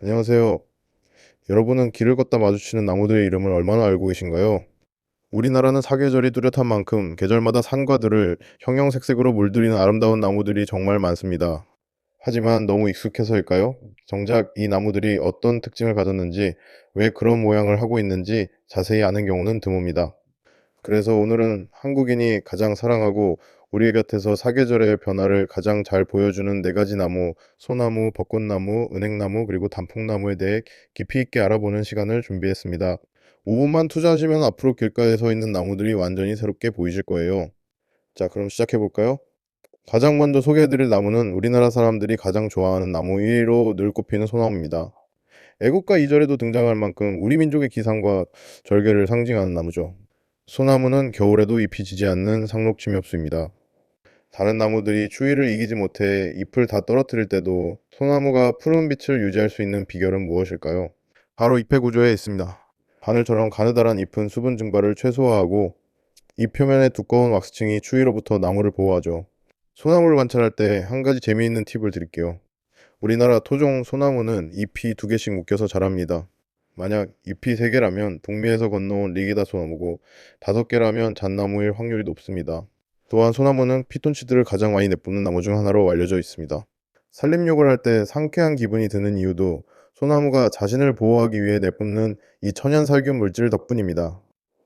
안녕하세요. 여러분은 길을 걷다 마주치는 나무들의 이름을 얼마나 알고 계신가요? 우리나라는 사계절이 뚜렷한 만큼 계절마다 산과 들을 형형색색으로 물들이는 아름다운 나무들이 정말 많습니다. 하지만 너무 익숙해서일까요? 정작 이 나무들이 어떤 특징을 가졌는지, 왜 그런 모양을 하고 있는지 자세히 아는 경우는 드뭅니다. 그래서 오늘은 한국인이 가장 사랑하고 우리 곁에서 사계절의 변화를 가장 잘 보여주는 네 가지 나무, 소나무, 벚꽃나무, 은행나무, 그리고 단풍나무에 대해 깊이 있게 알아보는 시간을 준비했습니다. 5분만 투자하시면 앞으로 길가에 서 있는 나무들이 완전히 새롭게 보이실 거예요. 자, 그럼 시작해 볼까요? 가장 먼저 소개해드릴 나무는 우리나라 사람들이 가장 좋아하는 나무 1위로 늘 꼽히는 소나무입니다. 애국가 2절에도 등장할 만큼 우리 민족의 기상과 절개를 상징하는 나무죠. 소나무는 겨울에도 잎이 지지 않는 상록침엽수입니다. 다른 나무들이 추위를 이기지 못해 잎을 다 떨어뜨릴 때도 소나무가 푸른 빛을 유지할 수 있는 비결은 무엇일까요? 바로 잎의 구조에 있습니다. 바늘처럼 가느다란 잎은 수분 증발을 최소화하고 잎 표면의 두꺼운 왁스층이 추위로부터 나무를 보호하죠. 소나무를 관찰할 때 한 가지 재미있는 팁을 드릴게요. 우리나라 토종 소나무는 잎이 2개씩 묶여서 자랍니다. 만약 잎이 3개라면 북미에서 건너온 리기다 소나무고 5개라면 잣나무일 확률이 높습니다. 또한 소나무는 피톤치드를 가장 많이 내뿜는 나무 중 하나로 알려져 있습니다. 산림욕을 할 때 상쾌한 기분이 드는 이유도 소나무가 자신을 보호하기 위해 내뿜는 이 천연살균 물질 덕분입니다.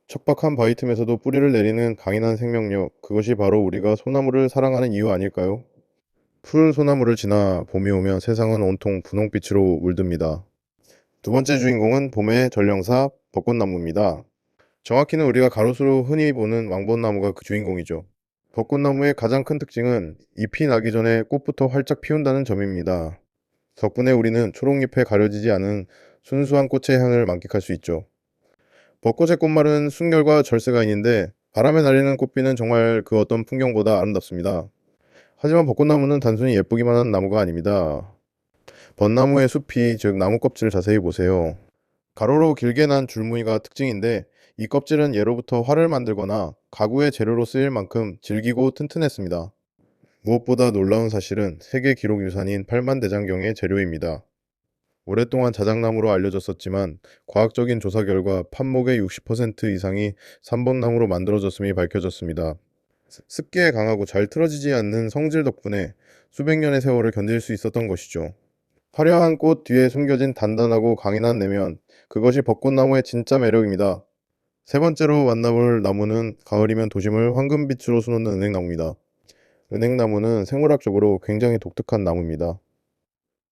척박한 바위 틈에서도 뿌리를 내리는 강인한 생명력, 그것이 바로 우리가 소나무를 사랑하는 이유 아닐까요? 푸른 소나무를 지나 봄이 오면 세상은 온통 분홍빛으로 물듭니다. 두 번째 주인공은 봄의 전령사 벚꽃나무입니다. 정확히는 우리가 가로수로 흔히 보는 왕벚나무가 그 주인공이죠. 벚꽃나무의 가장 큰 특징은 잎이 나기 전에 꽃부터 활짝 피운다는 점입니다. 덕분에 우리는 초록잎에 가려지지 않은 순수한 꽃의 향을 만끽할 수 있죠. 벚꽃의 꽃말은 순결과 절세가 있는데 바람에 날리는 꽃비는 정말 그 어떤 풍경보다 아름답습니다. 하지만 벚꽃나무는 단순히 예쁘기만 한 나무가 아닙니다. 벚나무의 숲이, 즉 나무 껍질을 자세히 보세요. 가로로 길게 난 줄무늬가 특징인데 이 껍질은 예로부터 활을 만들거나 가구의 재료로 쓰일 만큼 질기고 튼튼했습니다. 무엇보다 놀라운 사실은 세계 기록 유산인 팔만대장경의 재료입니다. 오랫동안 자작나무로 알려졌었지만 과학적인 조사 결과 판목의 60% 이상이 삼본나무로 만들어졌음이 밝혀졌습니다. 습기에 강하고 잘 틀어지지 않는 성질 덕분에 수백 년의 세월을 견딜 수 있었던 것이죠. 화려한 꽃 뒤에 숨겨진 단단하고 강인한 내면, 그것이 벚꽃나무의 진짜 매력입니다. 세 번째로 만나볼 나무는 가을이면 도심을 황금빛으로 수놓는 은행나무입니다. 은행나무는 생물학적으로 굉장히 독특한 나무입니다.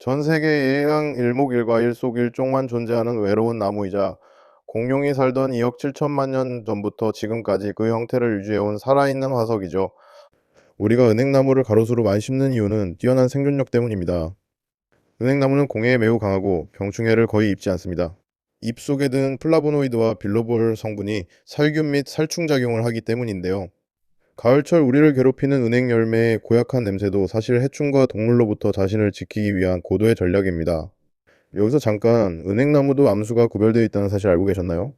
전 세계에 일목일과 일속일종만 존재하는 외로운 나무이자 공룡이 살던 2억 7천만 년 전부터 지금까지 그 형태를 유지해온 살아있는 화석이죠. 우리가 은행나무를 가로수로 많이 심는 이유는 뛰어난 생존력 때문입니다. 은행나무는 공해에 매우 강하고 병충해를 거의 입지 않습니다. 잎 속에 든 플라보노이드와 빌로볼 성분이 살균 및 살충 작용을 하기 때문인데요. 가을철 우리를 괴롭히는 은행 열매의 고약한 냄새도 사실 해충과 동물로부터 자신을 지키기 위한 고도의 전략입니다. 여기서 잠깐, 은행나무도 암수가 구별되어 있다는 사실 알고 계셨나요?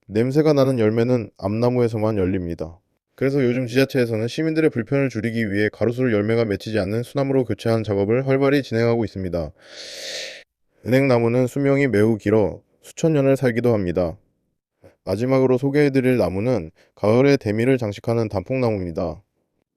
냄새가 나는 열매는 암나무에서만 열립니다. 그래서 요즘 지자체에서는 시민들의 불편을 줄이기 위해 가로수를 열매가 맺히지 않는 수나무로 교체하는 작업을 활발히 진행하고 있습니다. 은행나무는 수명이 매우 길어 수천 년을 살기도 합니다. 마지막으로 소개해드릴 나무는 가을의 대미를 장식하는 단풍나무입니다.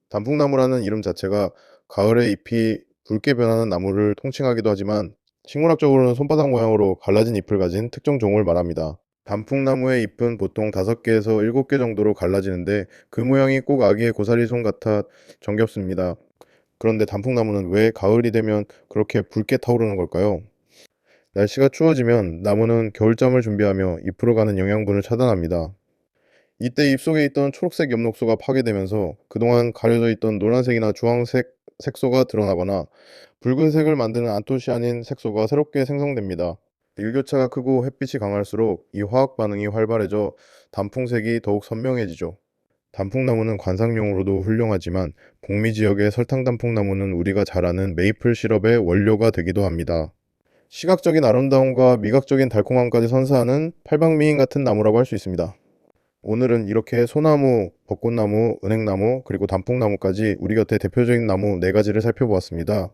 단풍나무라는 이름 자체가 가을의 잎이 붉게 변하는 나무를 통칭하기도 하지만 식물학적으로는 손바닥 모양으로 갈라진 잎을 가진 특정 종을 말합니다. 단풍나무의 잎은 보통 5개에서 7개 정도로 갈라지는데 그 모양이 꼭 아기의 고사리 손 같아 정겹습니다. 그런데 단풍나무는 왜 가을이 되면 그렇게 붉게 타오르는 걸까요? 날씨가 추워지면 나무는 겨울잠을 준비하며 잎으로 가는 영양분을 차단합니다. 이때 잎 속에 있던 초록색 엽록소가 파괴되면서 그동안 가려져 있던 노란색이나 주황색 색소가 드러나거나 붉은색을 만드는 안토시아닌 색소가 새롭게 생성됩니다. 일교차가 크고 햇빛이 강할수록 이 화학 반응이 활발해져 단풍색이 더욱 선명해지죠. 단풍나무는 관상용으로도 훌륭하지만 북미 지역의 설탕 단풍나무는 우리가 잘 아는 메이플 시럽의 원료가 되기도 합니다. 시각적인 아름다움과 미각적인 달콤함까지 선사하는 팔방미인 같은 나무라고 할 수 있습니다. 오늘은 이렇게 소나무, 벚꽃나무, 은행나무, 그리고 단풍나무까지 우리 곁에 대표적인 나무 4가지를 살펴보았습니다.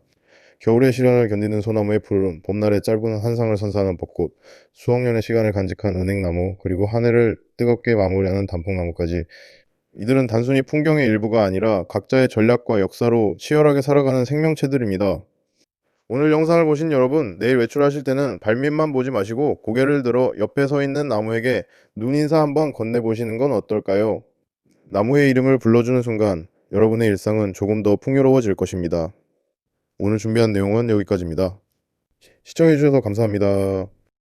겨울의 시련을 견디는 소나무의 푸른, 봄날의 짧은 한상을 선사하는 벚꽃, 수억 년의 시간을 간직한 은행나무, 그리고 한 해를 뜨겁게 마무리하는 단풍나무까지 이들은 단순히 풍경의 일부가 아니라 각자의 전략과 역사로 치열하게 살아가는 생명체들입니다. 오늘 영상을 보신 여러분, 내일 외출하실 때는 발밑만 보지 마시고 고개를 들어 옆에 서 있는 나무에게 눈인사 한번 건네보시는 건 어떨까요? 나무의 이름을 불러주는 순간 여러분의 일상은 조금 더 풍요로워질 것입니다. 오늘 준비한 내용은 여기까지입니다. 시청해주셔서 감사합니다.